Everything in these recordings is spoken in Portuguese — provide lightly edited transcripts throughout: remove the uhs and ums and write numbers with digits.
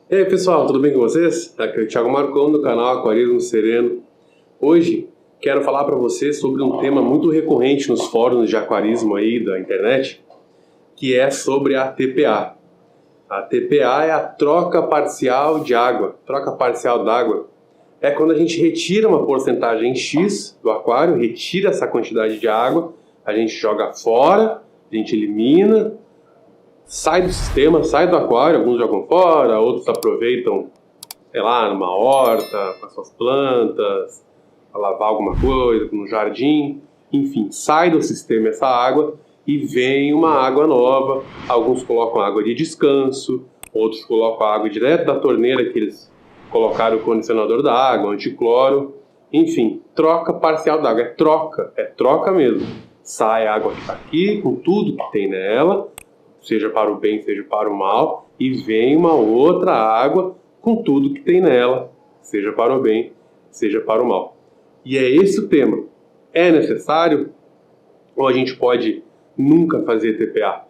E aí pessoal, tudo bem com vocês? Aqui é o Thiago Marcon do canal Aquarismo Sereno. Hoje quero falar para vocês sobre um tema muito recorrente nos fóruns de aquarismo aí da internet, que é sobre a TPA. A TPA é a troca parcial de água, troca parcial d'água. É quando a gente retira uma porcentagem X do aquário, retira essa quantidade de água, a gente joga fora, a gente elimina, sai do sistema, sai do aquário, alguns jogam fora, outros aproveitam, sei lá, numa horta, com as suas plantas, para lavar alguma coisa, no jardim, enfim, sai do sistema essa água e vem uma água nova. Alguns colocam água de descanso, outros colocam água direto da torneira que eles colocaram o condicionador da água, anticloro, enfim, troca parcial d'água, é troca mesmo. Sai a água que está aqui, com tudo que tem nela, seja para o bem, seja para o mal, e vem uma outra água com tudo que tem nela, seja para o bem, seja para o mal. E é esse o tema. É necessário? Ou a gente pode nunca fazer TPA?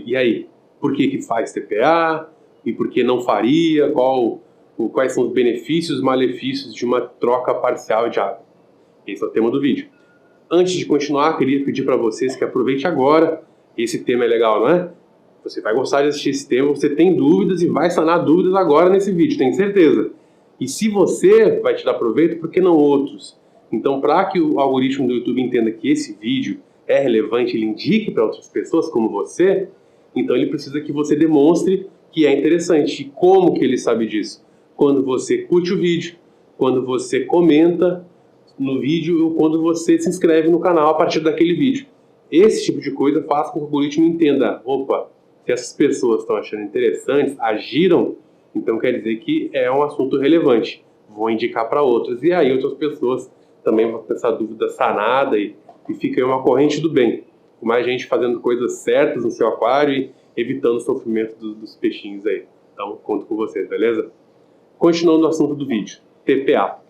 E aí? Por que faz TPA? E por que não faria? Quais são os benefícios e malefícios de uma troca parcial de água? Esse é o tema do vídeo. Antes de continuar, queria pedir para vocês que aproveite agora. Esse tema é legal, não é? Você vai gostar de assistir esse tema, você tem dúvidas e vai sanar dúvidas agora nesse vídeo, tenho certeza. E se você vai te dar proveito, por que não outros? Então, para que o algoritmo do YouTube entenda que esse vídeo é relevante, ele indique para outras pessoas como você, então ele precisa que você demonstre que é interessante. E como que ele sabe disso? Quando você curte o vídeo, quando você comenta no vídeo ou quando você se inscreve no canal a partir daquele vídeo. Esse tipo de coisa faz com que o algoritmo entenda, opa, se essas pessoas estão achando interessantes, agiram, então quer dizer que é um assunto relevante. Vou indicar para outros. E aí outras pessoas também vão ter essa dúvida sanada e fica aí uma corrente do bem. Com mais gente fazendo coisas certas no seu aquário e evitando o sofrimento dos peixinhos aí. Então, conto com vocês, beleza? Continuando o assunto do vídeo, TPA.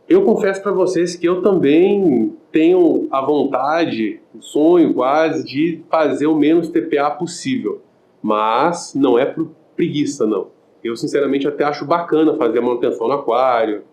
Eu confesso para vocês que eu também tenho a vontade, o sonho quase, de fazer o menos TPA possível. Mas não é por preguiça, não. Eu, sinceramente, até acho bacana fazer a manutenção no aquário.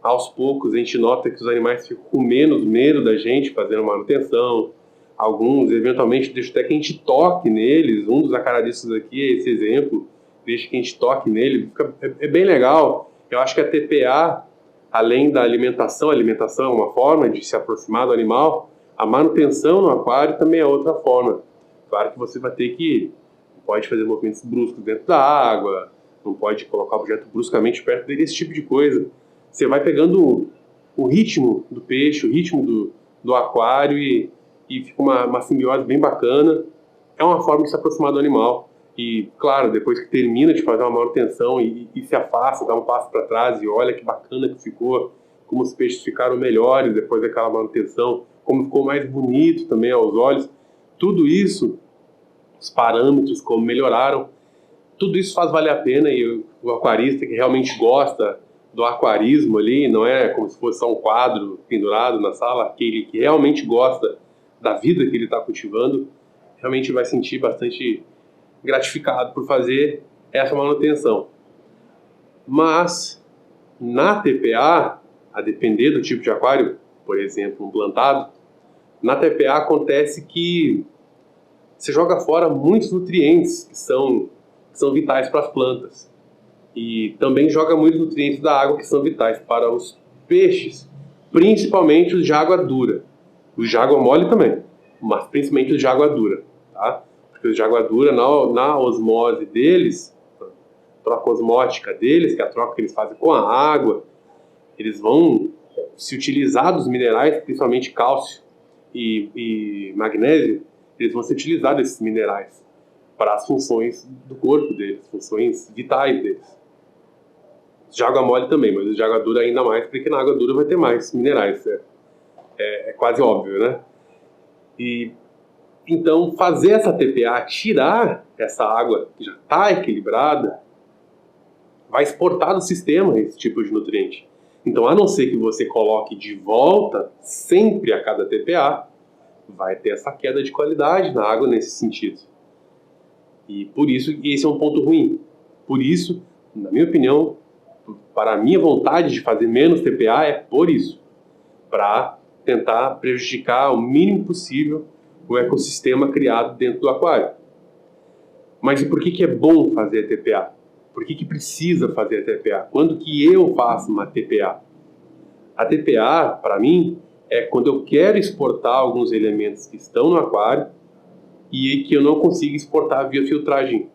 Aos poucos, a gente nota que os animais ficam com menos medo da gente fazendo manutenção. Alguns, eventualmente, deixam até que a gente toque neles. Um dos acaradistas aqui é esse exemplo. Deixa que a gente toque nele. É bem legal. Eu acho que a TPA... além da alimentação, a alimentação é uma forma de se aproximar do animal, a manutenção no aquário também é outra forma. Claro que você vai ter que, não pode fazer movimentos bruscos dentro da água, não pode colocar o objeto bruscamente perto dele, esse tipo de coisa. Você vai pegando o ritmo do peixe, o ritmo do aquário e fica uma simbiose bem bacana. É uma forma de se aproximar do animal. E, claro, depois que termina de fazer uma manutenção e se afasta, dá um passo para trás e olha que bacana que ficou, como os peixes ficaram melhores depois daquela manutenção, como ficou mais bonito também aos olhos. Tudo isso, os parâmetros, como melhoraram, tudo isso faz valer a pena e o aquarista que realmente gosta do aquarismo ali, não é como se fosse só um quadro pendurado na sala, aquele que realmente gosta da vida que ele está cultivando, realmente vai sentir bastante gratificado por fazer essa manutenção. Mas na TPA, a depender do tipo de aquário, por exemplo, um plantado, na TPA acontece que você joga fora muitos nutrientes que são vitais para as plantas. E também joga muitos nutrientes da água que são vitais para os peixes, principalmente os de água dura. Os de água mole também, mas principalmente os de água dura, tá? Porque os de água dura, na osmose deles, troca osmótica deles, que é a troca que eles fazem com a água, eles vão se utilizar dos minerais, principalmente cálcio e magnésio, eles vão se utilizar desses minerais para as funções do corpo deles, funções vitais deles. Os de água mole também, mas os de água dura ainda mais, porque na água dura vai ter mais minerais, é quase óbvio, né? E então, fazer essa TPA, tirar essa água que já está equilibrada, vai exportar do sistema esse tipo de nutriente. Então, a não ser que você coloque de volta, sempre a cada TPA, vai ter essa queda de qualidade na água nesse sentido. E por isso, esse é um ponto ruim. Por isso, na minha opinião, para a minha vontade de fazer menos TPA é por isso, para tentar prejudicar o mínimo possível o ecossistema criado dentro do aquário. Mas e por que é bom fazer a TPA? Por que precisa fazer a TPA? Quando que eu faço uma TPA? A TPA, para mim, é quando eu quero exportar alguns elementos que estão no aquário e que eu não consigo exportar via filtragem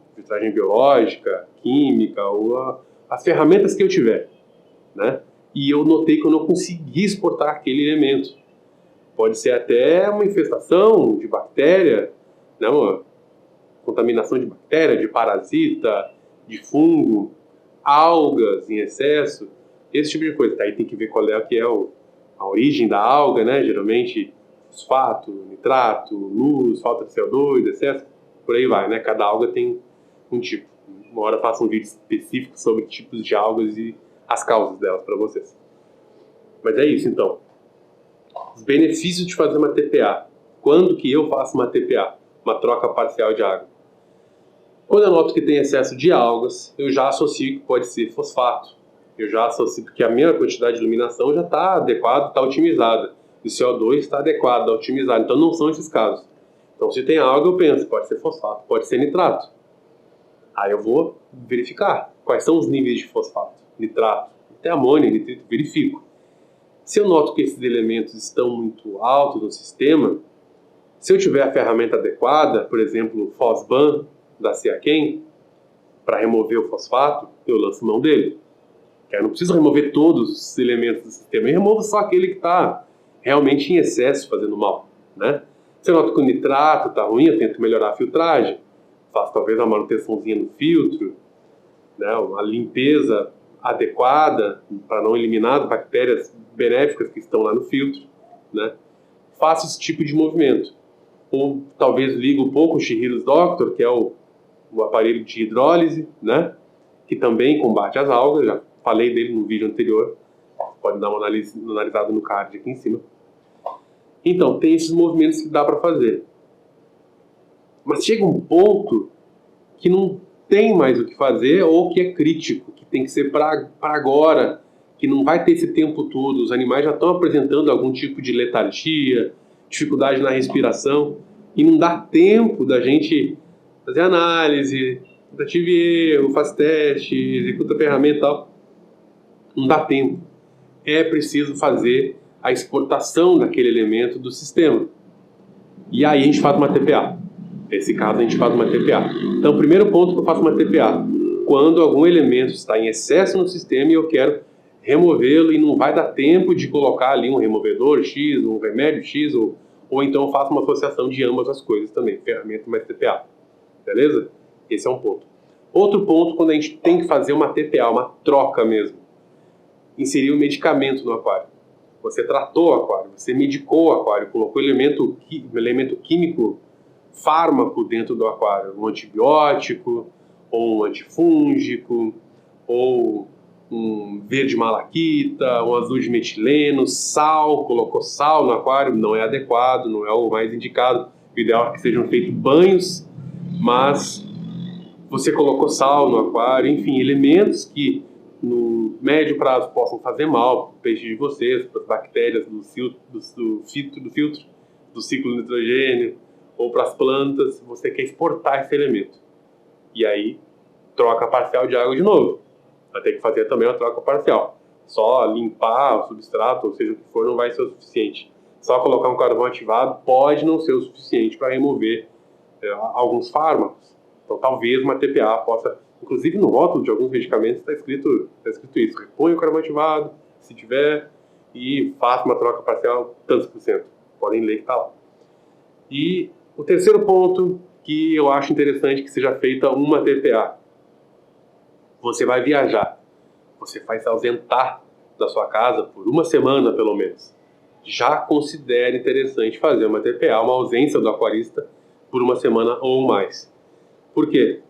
biológica, química ou as ferramentas que eu tiver, né? E eu notei que eu não consegui exportar aquele elemento. Pode ser até uma infestação de bactéria, né? Uma contaminação de bactéria, de parasita, de fungo, algas em excesso, esse tipo de coisa. Aí tem que ver qual é a origem da alga, né? Geralmente fosfato, nitrato, luz, falta de CO2, excesso, por aí vai, né? Cada alga tem um tipo. Uma hora eu faço um vídeo específico sobre tipos de algas e as causas delas para vocês. Mas é isso, então. Os benefícios de fazer uma TPA. Quando que eu faço uma TPA? Uma troca parcial de água. Quando eu noto que tem excesso de algas, eu já associo que pode ser fosfato. Eu já associo porque a minha quantidade de iluminação já está adequada, está otimizada. O CO2 está adequado, está otimizado. Então não são esses casos. Então se tem alga, eu penso, pode ser fosfato, pode ser nitrato. Aí eu vou verificar quais são os níveis de fosfato, nitrato, até amônia, nitrito, verifico. Se eu noto que esses elementos estão muito altos no sistema, se eu tiver a ferramenta adequada, por exemplo, o Fosban da Siaken, para remover o fosfato, eu lanço mão dele. Eu não preciso remover todos os elementos do sistema, eu removo só aquele que está realmente em excesso, fazendo mal, né? Se eu noto que o nitrato está ruim, eu tento melhorar a filtragem, faço talvez uma manutençãozinha no filtro, né? Uma limpeza adequada para não eliminar as bactérias benéficas que estão lá no filtro, né? Faço esse tipo de movimento. Ou talvez ligo um pouco o Shihira's Doctor, que é o aparelho de hidrólise, né? Que também combate as algas, já falei dele no vídeo anterior, pode dar uma analisada no card aqui em cima. Então, tem esses movimentos que dá para fazer. Mas chega um ponto que não tem mais o que fazer ou que é crítico, que tem que ser para agora, que não vai ter esse tempo todo. Os animais já estão apresentando algum tipo de letargia, dificuldade na respiração, e não dá tempo da gente fazer análise, tentativa e erro, faz teste, executa a ferramenta e tal. Não dá tempo. É preciso fazer a exportação daquele elemento do sistema. E aí a gente faz uma TPA. Nesse caso a gente faz uma TPA. Então o primeiro ponto que eu faço uma TPA, quando algum elemento está em excesso no sistema e eu quero removê-lo e não vai dar tempo de colocar ali um removedor X, um remédio X, ou então eu faço uma associação de ambas as coisas também, ferramenta mais TPA. Beleza? Esse é um ponto. Outro ponto, quando a gente tem que fazer uma TPA, uma troca mesmo. Inserir um medicamento no aquário. Você tratou o aquário, você medicou o aquário, colocou elemento químico, fármaco dentro do aquário, um antibiótico, ou um antifúngico, ou um verde malaquita, um azul de metileno, sal, colocou sal no aquário, não é adequado, não é o mais indicado. O ideal é que sejam feitos banhos, mas você colocou sal no aquário, enfim, elementos que no médio prazo possam fazer mal para o peixe de vocês, para as bactérias do filtro, do ciclo de nitrogênio, ou para as plantas, você quer exportar esse elemento. E aí, troca parcial de água de novo. Vai ter que fazer também uma troca parcial. Só limpar o substrato, ou seja o que for, não vai ser o suficiente. Só colocar um carvão ativado pode não ser o suficiente para remover alguns fármacos. Então, talvez uma TPA possa... Inclusive, no rótulo de alguns medicamentos está escrito isso. Repõe o carvão ativado, se tiver, e faça uma troca parcial, tantos por cento. Podem ler que está lá. E o terceiro ponto que eu acho interessante que seja feita uma TPA. Você vai viajar. Você vai se ausentar da sua casa por uma semana, pelo menos. Já considere interessante fazer uma TPA, uma ausência do aquarista, por uma semana ou mais. Por quê?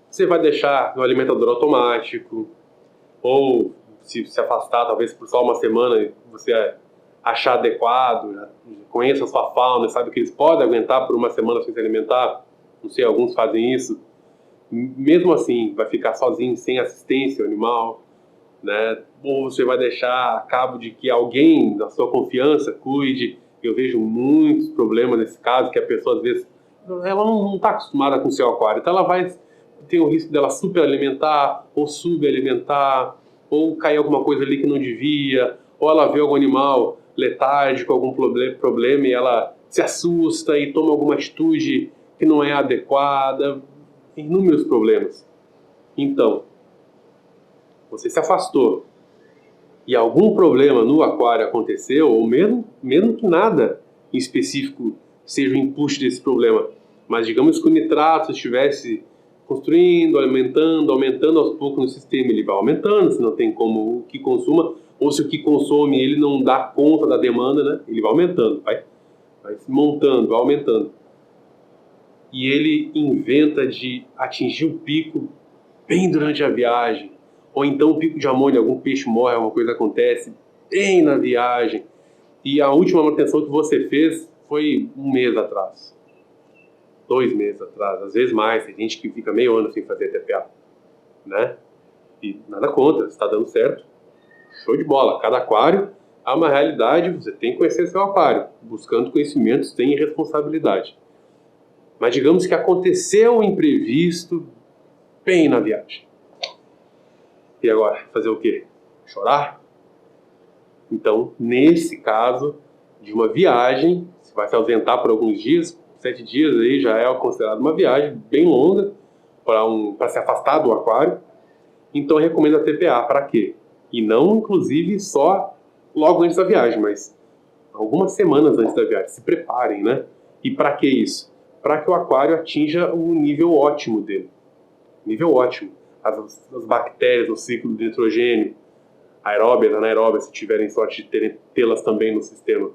Você vai deixar no alimentador automático, ou se afastar, talvez por só uma semana, você achar adequado, já conheça a sua fauna, sabe que eles podem aguentar por uma semana sem se alimentar. Não sei, alguns fazem isso. mesmo assim vai ficar sozinho, sem assistência ao animal, né? Ou você vai deixar a cabo de que alguém da sua confiança cuide. Eu vejo muitos problemas nesse caso, que a pessoa às vezes ela não está acostumada com o seu aquário, então ela vai ter o risco dela superalimentar ou subalimentar, ou cair alguma coisa ali que não devia, ou ela vê algum animal letárgico, algum problema e ela se assusta e toma alguma atitude que não é adequada, inúmeros problemas. Então, você se afastou e algum problema no aquário aconteceu, ou mesmo que nada em específico seja o input desse problema, mas digamos que o nitrato estivesse construindo, aumentando aos poucos no sistema, ele vai aumentando, se não tem como o que consuma, ou se o que consome ele não dá conta da demanda, né? Ele vai aumentando, vai se montando, vai aumentando. E ele inventa de atingir o pico bem durante a viagem, ou então o pico de amônia, algum peixe morre, alguma coisa acontece bem na viagem, e a última manutenção que você fez foi 1 mês atrás, 2 meses atrás, às vezes mais, tem gente que fica meio ano sem fazer TPA, né? E nada contra, está dando certo, show de bola. Cada aquário há uma realidade, você tem que conhecer seu aquário, buscando conhecimentos, tem responsabilidade. Mas digamos que aconteceu um imprevisto bem na viagem. E agora, fazer o quê? Chorar? Então, nesse caso de uma viagem, você vai se ausentar por alguns dias, 7 dias aí já é considerado uma viagem bem longa para se afastar do aquário. Então, eu recomendo a TPA. Para quê? E não, inclusive, só logo antes da viagem, mas algumas semanas antes da viagem. Se preparem, né? E para que isso? Para que o aquário atinja o nível ótimo dele. Nível ótimo. As bactérias no ciclo de nitrogênio, aeróbias, anaeróbias, se tiverem sorte de tê-las também no sistema,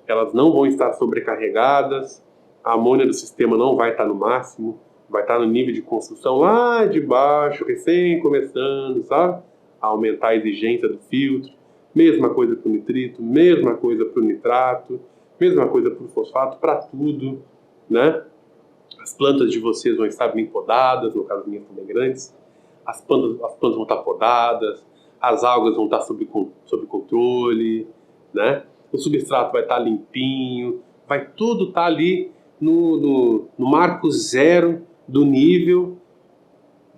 elas não vão estar sobrecarregadas, a amônia do sistema não vai estar no máximo, vai estar no nível de construção lá de baixo, recém começando, sabe? A aumentar a exigência do filtro. Mesma coisa para o nitrito, mesma coisa para o nitrato, mesma coisa para o fosfato, para tudo, né? As plantas de vocês vão estar bem podadas, no caso minhas também grandes. As plantas vão estar podadas, as algas vão estar sob controle, né? O substrato vai estar limpinho, vai tudo estar ali no marco zero do nível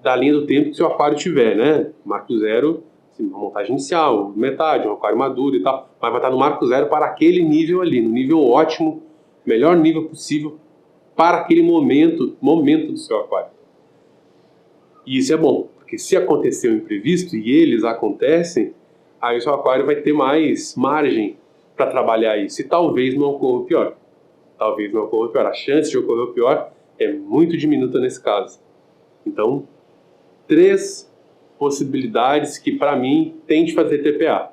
da linha do tempo que seu aquário tiver, né? Marco zero, assim, uma montagem inicial, metade, um aquário maduro e tal, mas vai estar no marco zero para aquele nível ali, no nível ótimo, melhor nível possível para aquele momento do seu aquário. E isso é bom, porque se acontecer um imprevisto, e eles acontecem, aí o seu aquário vai ter mais margem para trabalhar isso. E talvez não ocorra o pior. Talvez não ocorra o pior. A chance de ocorrer o pior é muito diminuta nesse caso. Então, 3 possibilidades que, para mim, tem de fazer TPA.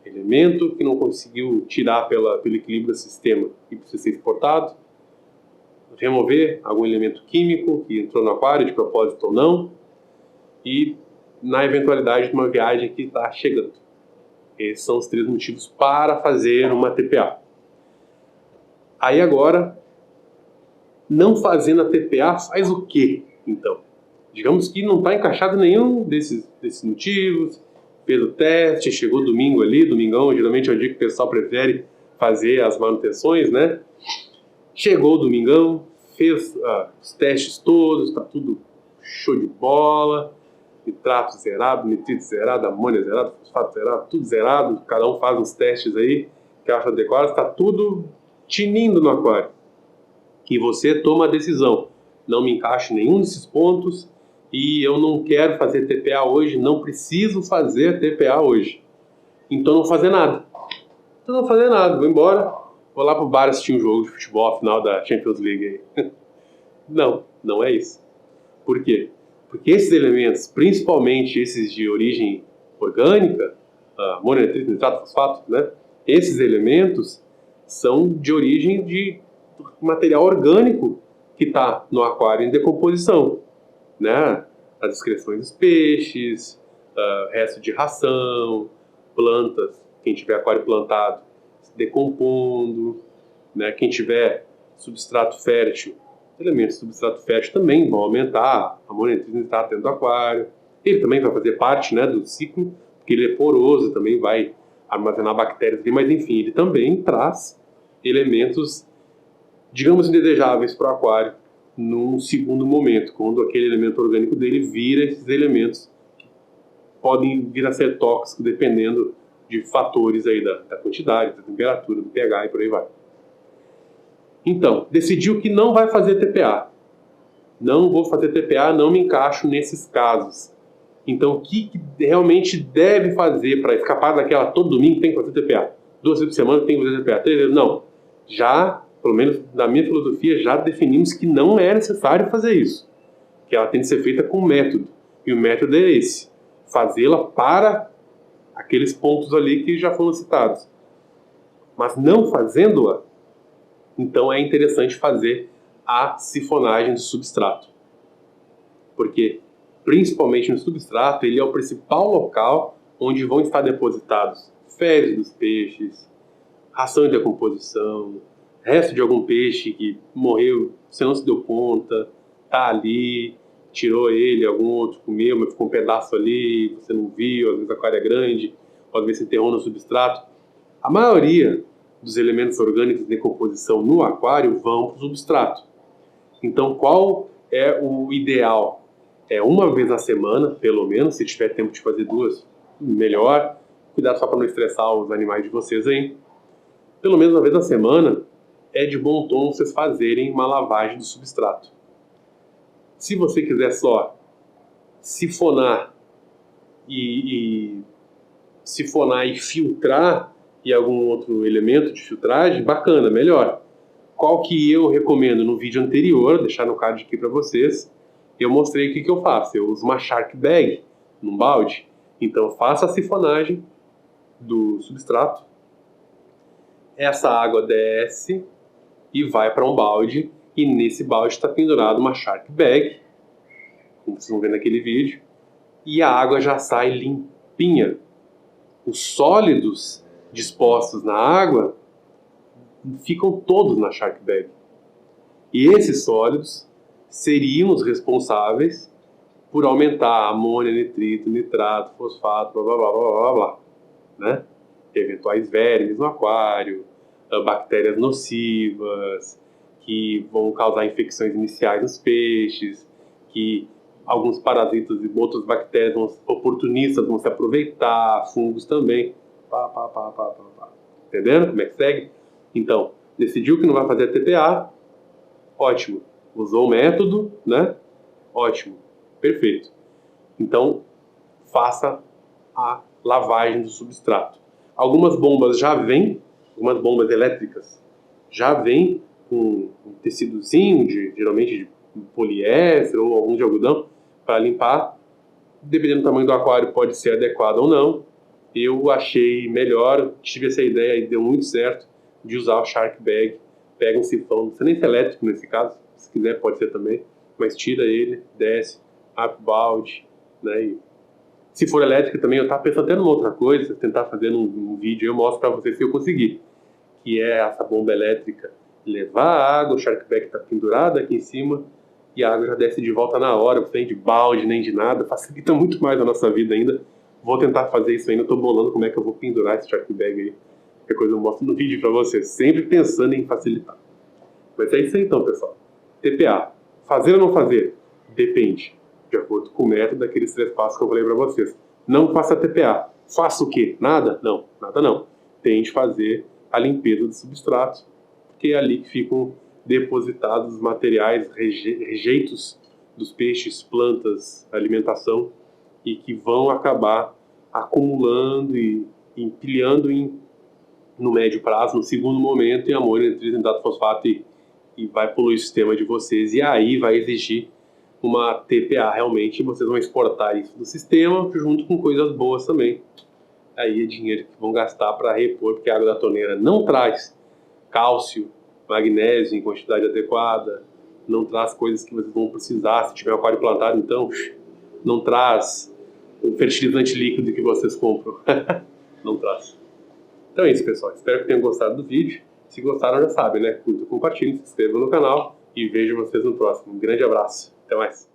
Elemento que não conseguiu tirar pelo equilíbrio do sistema e precisa ser exportado. Remover algum elemento químico que entrou no aquário, de propósito ou não. E na eventualidade de uma viagem que está chegando. Esses são os 3 motivos para fazer uma TPA. Aí agora, não fazendo a TPA, faz o quê, então? Digamos que não está encaixado nenhum desses motivos, fez o teste, chegou domingo ali, domingão, geralmente é o dia que o pessoal prefere fazer as manutenções, né? Chegou o domingão, fez os testes todos, está tudo show de bola, nitrato zerado, nitrito zerado, amônia zerado, fosfato zerado, tudo zerado, cada um faz uns testes aí que acha adequado, está tudo tinindo no aquário. E você toma a decisão, não me encaixo em nenhum desses pontos e eu não quero fazer TPA hoje, não preciso fazer TPA hoje. Então não fazer nada. Então não fazer nada, vou embora, vou lá pro bar assistir um jogo de futebol, a final da Champions League aí. Não é isso. Por quê? Porque esses elementos, principalmente esses de origem orgânica, amônia, nitrito, nitrato, fosfato, né? Esses elementos são de origem de material orgânico que está no aquário em decomposição, né? As excreções dos peixes, resto de ração, plantas, quem tiver aquário plantado, se decompondo, né? Quem tiver substrato fértil Elementos do substrato fértil também vão aumentar a amônia nitrita no nitrato dentro do aquário. Ele também vai fazer parte, né, do ciclo, porque ele é poroso, também vai armazenar bactérias ali, mas enfim, ele também traz elementos, digamos, indesejáveis para o aquário num segundo momento, quando aquele elemento orgânico dele vira esses elementos que podem vir a ser tóxicos dependendo de fatores aí da quantidade, da temperatura, do pH e por aí vai. Então, decidiu que não vai fazer TPA. Não vou fazer TPA, não me encaixo nesses casos. Então, o que realmente deve fazer para escapar daquela todo domingo tem que fazer TPA? 2 vezes por semana tem que fazer TPA? 3 vezes? Não. Já, pelo menos na minha filosofia, já definimos que não é necessário fazer isso. Que ela tem que ser feita com método. E o método é esse. Fazê-la para aqueles pontos ali que já foram citados. Mas não fazendo-a, então é interessante fazer a sifonagem do substrato. Porque, principalmente no substrato, ele é o principal local onde vão estar depositados fezes dos peixes, ração de decomposição, resto de algum peixe que morreu, você não se deu conta, tá ali, tirou ele, algum outro comeu, mas ficou um pedaço ali, você não viu, às vezes a aquário é grande, pode ver se enterrou no substrato. A maioria dos elementos orgânicos de decomposição no aquário vão para o substrato. Então, qual é o ideal? É uma vez na semana, pelo menos, se tiver tempo de fazer 2, melhor. Cuidado só para não estressar os animais de vocês aí. Pelo menos uma vez na semana, é de bom tom vocês fazerem uma lavagem do substrato. Se você quiser só sifonar e filtrar e algum outro elemento de filtragem, bacana, melhor. Qual que eu recomendo? No vídeo anterior, deixar no card aqui para vocês, eu mostrei o que eu faço. Eu uso uma Shark Bag num balde. Então, eu faço a sifonagem do substrato. Essa água desce e vai para um balde. E nesse balde está pendurado uma Shark Bag, como vocês vão ver naquele vídeo. E a água já sai limpinha. Os sólidos dispostos na água ficam todos na Shark Bag. E esses sólidos seriam os responsáveis por aumentar a amônia, nitrito, nitrato, fosfato, blá blá blá blá blá blá, né? Eventuais vermes no aquário, bactérias nocivas, que vão causar infecções iniciais nos peixes, que alguns parasitas e outras bactérias oportunistas vão se aproveitar, fungos também. Entendendo como é que segue? Então, decidiu que não vai fazer TPA, ótimo. Usou o método, né? Ótimo, perfeito. Então, faça a lavagem do substrato. Algumas bombas já vêm, algumas bombas elétricas já vêm com um tecidozinho, geralmente de poliéster ou algum de algodão, para limpar. Dependendo do tamanho do aquário, pode ser adequado ou não. Eu achei melhor, tive essa ideia e deu muito certo, de usar o Shark Bag. Pega um sifão, não precisa nem ser elétrico nesse caso, se quiser pode ser também, mas tira ele, desce, abre o balde, né? E se for elétrica também, eu estava pensando até numa outra coisa, tentar fazer um vídeo, eu mostro para vocês se eu conseguir, que é essa bomba elétrica levar a água, o Shark Bag está pendurado aqui em cima, e a água já desce de volta na hora, não tem de balde nem de nada, facilita muito mais a nossa vida ainda. Vou tentar fazer isso ainda, estou bolando como é que eu vou pendurar esse Shark Bag aí. Qualquer coisa eu mostro no vídeo para vocês, sempre pensando em facilitar. Mas é isso aí então, pessoal. TPA, fazer ou não fazer? Depende, de acordo com o método daqueles 3 passos que eu falei para vocês. Não faça TPA. Faça o quê? Nada? Não, nada não. Tente fazer a limpeza do substrato, porque é ali que ficam depositados os materiais, rejeitos dos peixes, plantas, alimentação, e que vão acabar acumulando e empilhando no médio prazo, no segundo momento, em amônia, nitrito, nitrato, fosfato e vai poluir o sistema de vocês. E aí vai exigir uma TPA realmente, vocês vão exportar isso do sistema junto com coisas boas também. Aí é dinheiro que vão gastar para repor, porque a água da torneira não traz cálcio, magnésio em quantidade adequada, não traz coisas que vocês vão precisar. Se tiver um aquário plantado, então, não traz o fertilizante líquido que vocês compram. Não traz. Então é isso, pessoal. Espero que tenham gostado do vídeo. Se gostaram, já sabem, né? Curta, compartilhem, se inscrevam no canal e vejo vocês no próximo. Um grande abraço. Até mais.